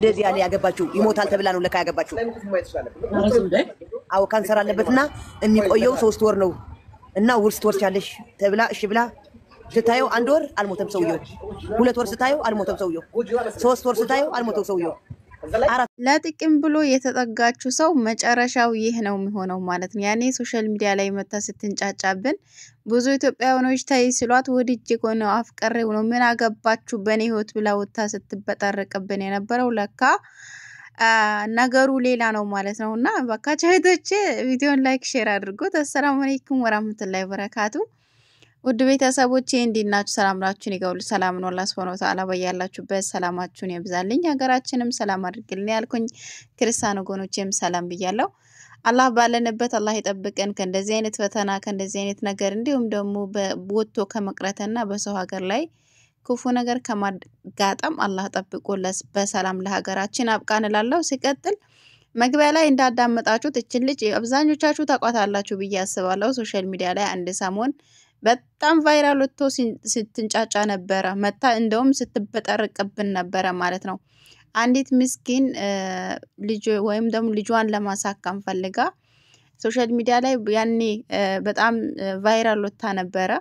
እንደዚህ ያለ ያገባችሁ ይሞታል ተብላ ነው ለካ ያገባችሁ አው ካንሰር አለበትና የሚቆየው 3 ወር ነው እና ውርስ ትወርቻለሽ ተብላ እሺ ብላ ስታየው 1 ወር አልሞተም ሰውየው 2 ወር ስታየው አልሞተም ሰውየው 3 ወር ስታየው አልሞተም ሰውየው ለጥቅም ብሎ የተጠጋችሁ ሰው መጨረሻው ይህ ነው የሚሆነው ማለት ነው። ያኔ ሶሻል ሚዲያ ላይ መታ ስትንጫጫብን ብዙ ኢትዮጵያውያኖች ታይ ሲሏት ወድጄ ነው አፍቀሬው ነው ምን አገባችሁ በኔ ህይወት ብላ ወጣ ስትበጠረቅብን የነበረው ለካ ነገሩ ሌላ ነው ማለት ነውና በቃ ቻይቶቼ ቪዲዮን ላይክ ሼር አድርጉት። አሰላሙ አለይኩም ወራህመቱላሂ ወበረካቱ። ውድ ቤተሰቦቼ እንዲናችሁ ሰላም ናችሁን? ይገውል ሰላም ነው። አላህ Subhanahu Wa Ta'ala በያላችሁበት ሰላማችሁን ይብዛልኝ ሀገራችንም ሰላም አድርግልኝ ያልኩኝ ክርስቲያን ወገኖቼም ሰላም ብያለሁ። አላህ ባለንበት አላህ ይጠብቀን ከእንደዚህ አይነት ፈተና ከእንደዚህ አይነት ነገር እንዲሁም ደግሞ በቦቶ ከመቅረትና በሰው ሀገር ላይ ክፉ ነገር ከማጋጠም አላህ ጠብቆለስ በሰላም ለሀገራችን አብቃን እላለሁ። ሲቀጥል መግቢያ ላይ እንዳዳመጣችሁት እቺ ልጅ አብዛኞቻችሁ ታቋታላችሁ ብዬ አስባለሁ። ሶሻል ሚዲያ ላይ አንድ ሰሞን በጣም ቫይራል ወጥቶ ስትንጫጫ ነበር መታ እንደውም ስትበጠርቅብን ነበር ማለት ነው። አንዲት ምስኪን ልጅ ወይም ደግሞ ልጇን ለማሳከም ፈልጋ ሶሻል ሚዲያ ላይ ያኔ በጣም ቫይራል ወጣ ነበር።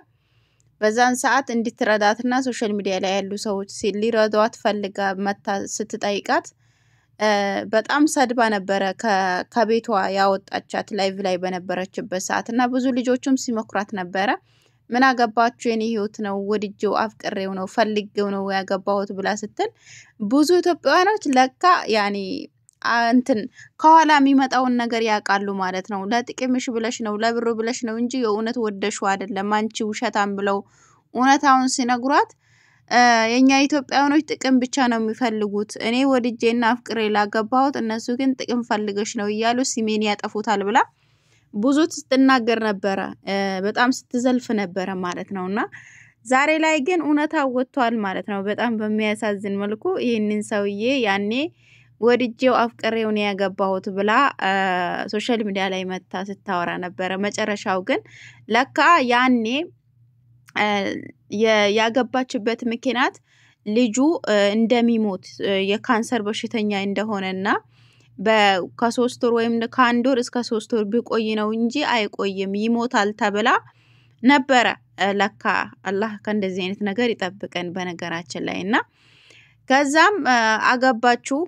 በዛን ሰዓት እንድትረዳትና ሶሻል ሚዲያ ላይ ያሉ ሰዎች ሊረዷት ፈልጋ መታ ስትጠይቃት በጣም ሰድባ ነበር ከቤቷ ያወጣቻት ላይቭ ላይ በነበረችበት ሰዓትና ብዙ ልጆችም ሲመክሯት ነበር። ምን አገባችሁ የኔ ህይወት ነው ወድጄው አፍቅሬው ነው ፈልጌው ነው ያገባሁት ብላ ስትል ብዙ ኢትዮጵያውያኖች ለካ ያኒ እንትን ከኋላ የሚመጣውን ነገር ያቃሉ ማለት ነው። ለጥቅምሽ ብለሽ ነው ለብሩ ብለሽ ነው እንጂ የእውነት ወደሽው አይደለም አንቺ ውሸታም ብለው እውነታውን ሲነግሯት የኛ ኢትዮጵያውያኖች ጥቅም ብቻ ነው የሚፈልጉት እኔ ወድጄና አፍቅሬ ላገባሁት እነሱ ግን ጥቅም ፈልገሽ ነው ይያሉ ሲሜን ያጠፉታል ብላ ብዙ ስትናገር ነበር በጣም ስትዘልፍ ነበር ማለት ነውና ዛሬ ላይ ግን እውነታው ወጥቷል ማለት ነው። በጣም በሚያሳዝን መልኩ ይሄንን ሰውዬ ያኔ ወድጄው አፍቅሬው ነው ያገባሁት ብላ ሶሻል ሚዲያ ላይ መታ ስታወራ ነበር። መጨረሻው ግን ለካ ያኔ ያገባችበት ምክንያት ልጁ እንደሚሞት የካንሰር በሽተኛ እንደሆነና ከ3 ወር ወይም ከ1 ወር እስከ 3 ወር ቢቆይ ነው እንጂ አይቆይም ይሞታል ተብላ ነበር። ለካ አላህ ከእንደዚህ አይነት ነገር ይጠብቀን በነገራችን ላይና ከዛም አገባችሁ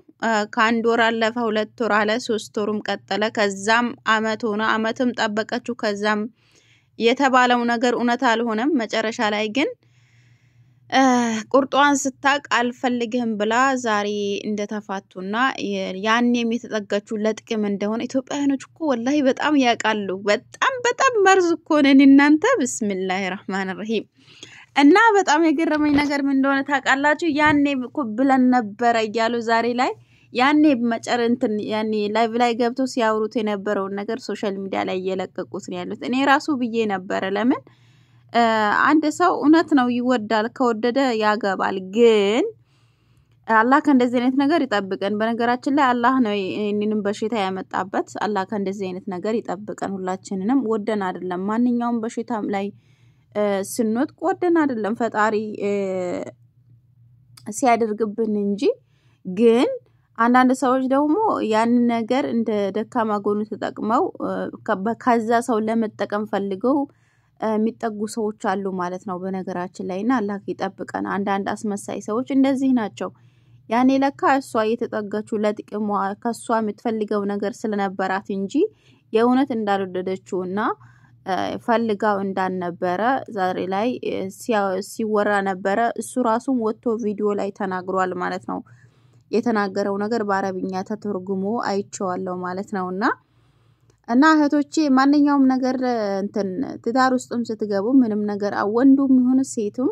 ከ1 ወር አለፈ 2 ወር አለ 3 ወርም ቀጠለ ከዛም አመት ሆነ አመትም ጠበቀችሁ ከዛም የተባለው ነገር እውነት አልሆነም። መጨረሻ ላይ ግን ቁርጧን ስታቅ አልፈልግህም ብላ ዛሬ እንደተፋቱና ያኔም የተጠጋችሁ ለጥቅም እንደሆነ ኢትዮጵያውያኖች እኮ ወላሂ በጣም ያቃሉ። በጣም መርዝ እኮ ነን እናንተ ቢስሚላሂር ረህማኒር ረሂም። እና በጣም የገረመኝ ነገር ምን እንደሆነ ታውቃላችሁ? ያኔ እኮ ብለን ነበር እያሉ ዛሬ ላይ ያኔ መጨረንትን ያኔ ላይቭ ላይ ገብቶ ሲያወሩት የነበረው ነገር ሶሻል ሚዲያ ላይ እየለቀቁት ነው ያሉት። እኔ ራሱ ብዬ ነበር ለምን አንድ ሰው እውነት ነው ይወዳል ከወደደ ያገባል ግን አላህ ከእንደዚህ አይነት ነገር ይጠብቀን። በነገራችን ላይ አላህ ነው እኔንም በሽታ ያመጣበት አላህ ከእንደዚህ አይነት ነገር ይጠብቀን። ሁላችንንም ወደን አይደለም ማንኛውም በሽታም ላይ ስንወጥ ወደን አይደለም ፈጣሪ ሲያደርግብን እንጂ ግን አንዳንድ ሰዎች ደግሞ ያን ነገር እንደ ደካማ ጎኑ ተጠቅመው ከዛ ሰው ለመጠቀም ፈልገው የሚጠጉ ሰዎች አሉ ማለት ነው በነገራችን ላይና አላህ ይጠብቀን። አንዳንድ አስመሳይ ሰዎች እንደዚህ ናቸው። ያኔ ለካ እሷ እየተጠጋችሁ ለጥቅሟ ከሷ የምትፈልገው ነገር ስለነበራት እንጂ የእውነት እንዳልወደደችውና ፈልጋው እንዳልነበረ ዛሬ ላይ ሲወራ ነበር። እሱ ራሱም ወጥቶ ቪዲዮ ላይ ተናግሯል ማለት ነው። የተናገረው ነገር በአረብኛ ተተርጉሞ አይቼዋለሁ ማለት ነውና እና እህቶቼ ማንኛውም ነገር እንትን ትዳር ውስጥም ስትገቡ ምንም ነገር ወንዱም ይሁን ሴቱም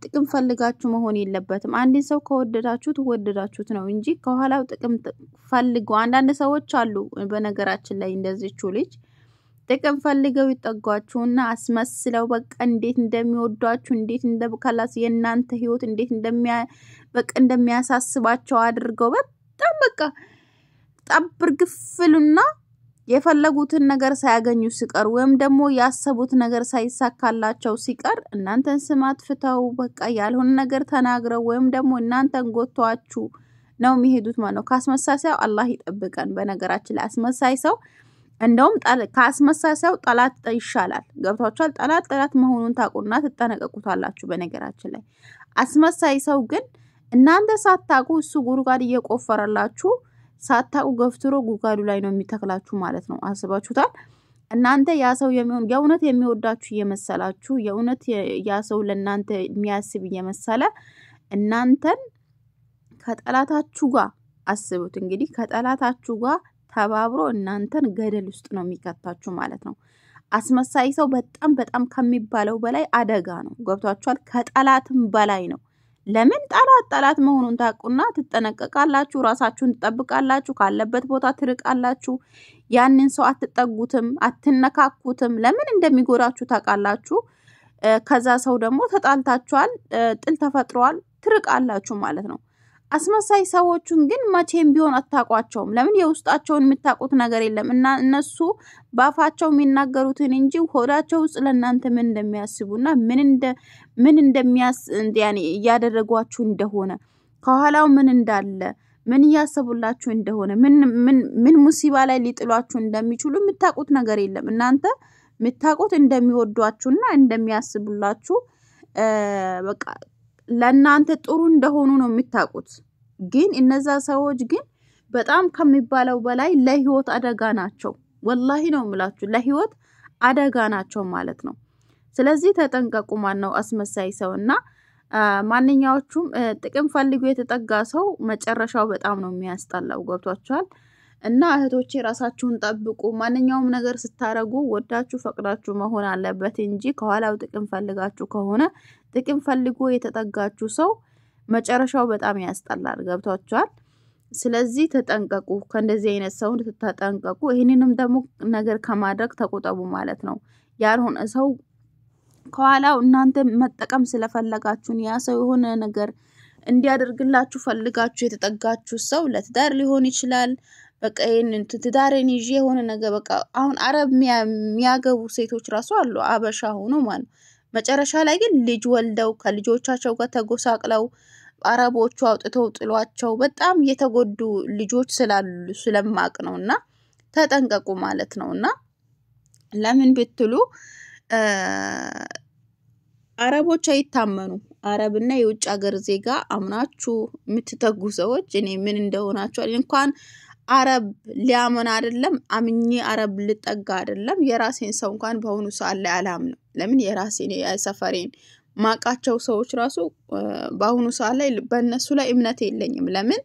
ጥቅም ፈልጋችሁ መሆን የለበትም። አንድ ሰው ከወደዳችሁት ነው እንጂ ከኋላው ጥቅም ፈልገው አንዳንድ ሰዎች አሉ በነገራችን ላይ እንደዚህቹ ልጅ ጥቅም ፈልገው ይጠጓችሁና አስመስለው በቃ እንዴት እንደሚወዷችሁ እንዴት እንደከላስ የናንተ ህይወት እንዴት እንደሚያሳስባቸው አድርገው በጣም በቃ ጠብር ግፍሉና የፈለጉትን ነገር ሳያገኙ ሲቀር ወይም ደግሞ ያሰቡት ነገር ሳይሳካላቸው ሲቀር እናንተን ስማት ፍተው በቃ ያልሆነ ነገር ተናግረው ወይም ደግሞ እናንተን ጎቷችሁ ነው የሚሄዱት ማለት ነው ካስመሳይ ሰው አላህ ይጠብቀን በነገራችን ላይ አስመሳይ ሰው እንደውም ካስመሳይ ሰው ጠላት ይሻላል ገብታችኋል ጠላት መሆኑን ታቁና ተጠነቀቁታላችሁ በነገራችን ላይ አስመሳይ ሰው ግን እናንተ ሳታቁ እሱ ጉርጓድ እየቆፈረላችሁ ሳታቁ ገፍትሮ ጉርጓዱ ላይ ነው የሚተክላችሁ ማለት ነው አስባችሁታል እናንተ ያ ሰው የእውነት የሚወዳችሁ እየመሰላችሁ የእውነት ያ ሰው ለእናንተ የሚያስብ እየመሰለ እናንተን ከጠላታችሁ ጋር አስቡት እንግዲህ ከጠላታችሁ ጋር ተባብሮ እናንተን ገደል ውስጥ ነው የሚከታችሁ ማለት ነው አስመሳይ ሰው በጣም ከሚባለው በላይ አደጋ ነው ገብታችኋል ከጠላትም በላይ ነው ለምን ጠላት መሆኑን ታቁና ተጠነቀቃላችሁ ራሳችሁን ተጠብቃላችሁ ካለበት ቦታ ትርቃላችሁ ያንን ሰው አትጠጉትም አትነካኩትም ለምን እንደሚጎዳችሁ ታቃላችሁ ከዛ ሰው ደግሞ ተጣልታችኋል ጥል ተፈጥሯል ትርቃላችሁ ማለት ነው አስመሳይ ሰዎችን ግን መቼም ቢሆን አታቋቸውም ለምን የውስጣቸውን የምታቁት ነገር የለም እና እነሱ ባፋቸው የሚናገሩትን እንጂ ሆዳቸው ውስጥ ለእናንተ ምን እንደሚያስቡና ምን እንደሚያስ እንዲያኔ ያደረጓችሁ እንደሆነ ከኋላው ምን እንዳለ ምን ያሰቡላችሁ እንደሆነ ምን ሙሲባ ላይ ሊጥሏችሁ እንደሚችሉ የምታቁት ነገር የለም እናንተ የምታቁት እንደሚወዷችሁና እንደሚያስቡላችሁ በቃ ለእናንተ ጥሩ እንደሆኑ ነው የምታቁት ግን እነዛ ሰዎች ግን በጣም ከሚባለው በላይ ለህይወት አደጋ ናቸው ወላሂ ነው የምላችሁ ለህይወት አደጋ ናቸው ማለት ነው ስለዚህ ተጠንቀቁ ማን ነው አስመሳይ ሰውና ማንኛዎቹም ጥቅም ፈልጎ የተጠጋ ሰው መጨረሻው በጣም ነው የሚያስጠላው ገብቷችኋል እና እህቶቼ ራሳችሁን ጠብቁ ማንኛውም ነገር ስታረጉ ወዳችሁ ፈቅዳችሁ መሆን አለበት እንጂ ከኋላው ጥቅም ፈልጋችሁ ከሆነ ጥቅም ፈልጎ የተጠጋችሁ ሰው መጨረሻው በጣም ያስጠላል ገብቷችኋል ስለዚህ ተጠንቀቁ ከእንደዚህ አይነት ሰው ተጠንቀቁ ይሄንንም ደግሞ ነገር ከማድረግ ተቆጠቡ ማለት ነው ያልሆነ ሰው ከኋላው እናንተ መጠቀም ስለፈለጋችሁ ያ ሰው የሆነ ነገር እንዲያደርግላችሁ ፈልጋችሁ የተጠጋችሁ ሰው ለትዳር ሊሆን ይችላል በቃ ይሄንን ትዳርን ይዤ የሆነ ነገር በቃ አሁን አረብ የሚያገቡ ሴቶች ራሱ አሉ አበሻ ሆኖ ማለት መጨረሻ ላይ ግን ልጅ ወልደው ከልጆቻቸው ጋር ተጎሳቅለው አረቦቹ አውጥተው ጥሏቸው በጣም የተጎዱ ልጆች ስላሉ ስለማቅ ነውና ተጠንቀቁ ማለት ነውና ለምን ብትሉ አረቦች አይታመኑ አረብና የውጭ ሀገር ዜጋ አምናችሁ የምትተጉ ሰዎች እኔ ምን እንደሆናችሁ እንኳን አረብ ሊያመን አይደለም አምኜ አረብ ልጠጋ አይደለም የራሴን ሰው እንኳን በሆኑ ሰዓት ላይ አላምንም ለምን የራሴን የሰፈሬን ማቃቸው ሰዎች ራሱ በሆኑ ሰዓት ላይ በእነሱ ላይ እምነት የለኝም ለምን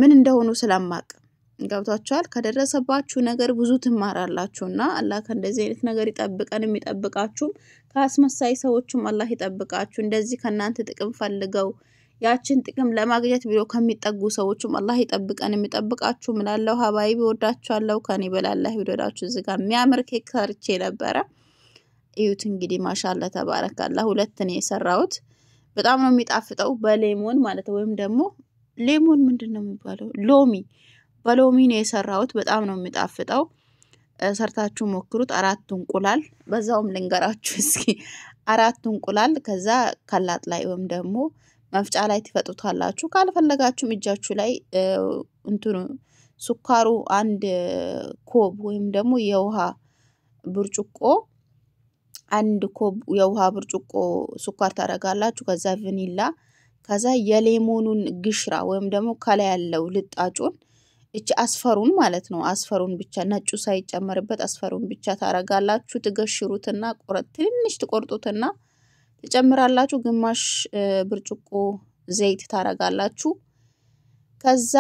ምን እንደሆኑ ስለማቅ ገብታችኋል ከደረሰባችሁ ነገር ብዙ ትማራላችሁና አላህ ከእንደዚህ አይነት ነገር ይጠብቀን የሚጠብቃችሁ ከአስመሳይ ሰዎችም አላህ ይጠብቃችሁ እንደዚህ ከናንተ ጥቅም ፈልገው ያችን ጥቅም ለማግኘት ቢሮ ከሚጠጉ ሰዎችም አላህ ይጠብቀን የሚጠብቃችሁ ምናለው ሀባይቢ ወዳችኋለሁ ከኔ በላላህ ይወዳችሁ እዚህ ጋር የሚያምር ኬክ ሰርቼ ነበር እዩት እንግዲህ ማሻአላ ተባረካላህ ሁለት ነው የሰራሁት በጣም ነው የሚጣፍጠው በሌሞን ማለት ወይም ደግሞ ሌሞን ምንድነው የሚባለው ሎሚ በሎሚ ነው የሰራሁት በጣም ነው የሚጣፍጠው ሰርታችሁ ሞክሩት 4 እንቁላል በዛውም ልንገራችሁ እስኪ 4 እንቁላል ከዛ ከላጥ ላይ ወይም ደግሞ መፍጫ ላይ ትፈጡታላችሁ ካልፈለጋችሁ እጃችሁ ላይ እንትኑ ሱካሩ አንድ ኮብ ወይም ደግሞ የውሃ ብርጭቆ አንድ ኮብ የውሃ ብርጭቆ ሱካር ታረጋላችሁ ከዛ ቫኒላ ከዛ የሌሞኑን ግሽራ ወይም ደግሞ ከላይ ያለው ልጣጩን እቺ አስፈሩን ማለት ነው አስፈሩን ብቻ ነጩ ሳይጨመርበት አስፈሩን ብቻ ታረጋላችሁ ትገሽሩትና ትንሽ ትቆርጡትና ተጨምራላችሁ ግማሽ ብርጭቆ ዘይት ታረጋላችሁ ከዛ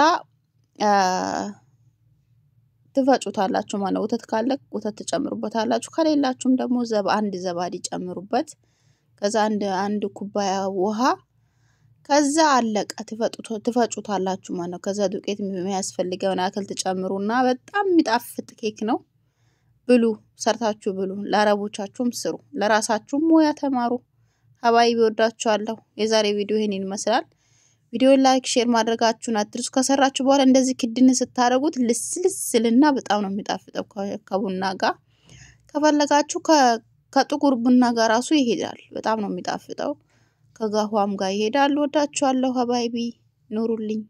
ትፈጩታላችሁ ማለት ወተት ካለ ወተት ተጨምሩበታላችሁ ከሌላችሁም ደግሞ አንድ ዘባዲ ጨምሩበት ከዛ አንድ ኩባያ ውሃ ከዛ አለቀ ትፈጩታላችሁ ማለት ከዛ ዱቄት የሚያስፈልገው አከል ተጨምሩና በጣም የሚጣፍጥ ኬክ ነው ብሉ ሰርታችሁ ብሉ ለአረቦቻችሁም ስሩ ለራሳችሁም ሙያ ተማሩ ሀባይቢ ወዳችኋለሁ የዛሬ ቪዲዮ ይሄንን ይመስላል ቪዲዮ ላይክ ሼር ማድረጋችሁን አትርሱ ከሰራችሁ በኋላ እንደዚህ ክድን ስታረጉት ልስልስልና በጣም ነው የሚጣፍጠው ከቡና ጋር ከፈለጋችሁ ከጥቁር ቡና ጋር ራሱ ይሄዳል በጣም ነው የሚጣፍጠው ከጋህዋም ጋር ይሄዳል ወዳችኋለሁ ሀባይቢ ኑሩልኝ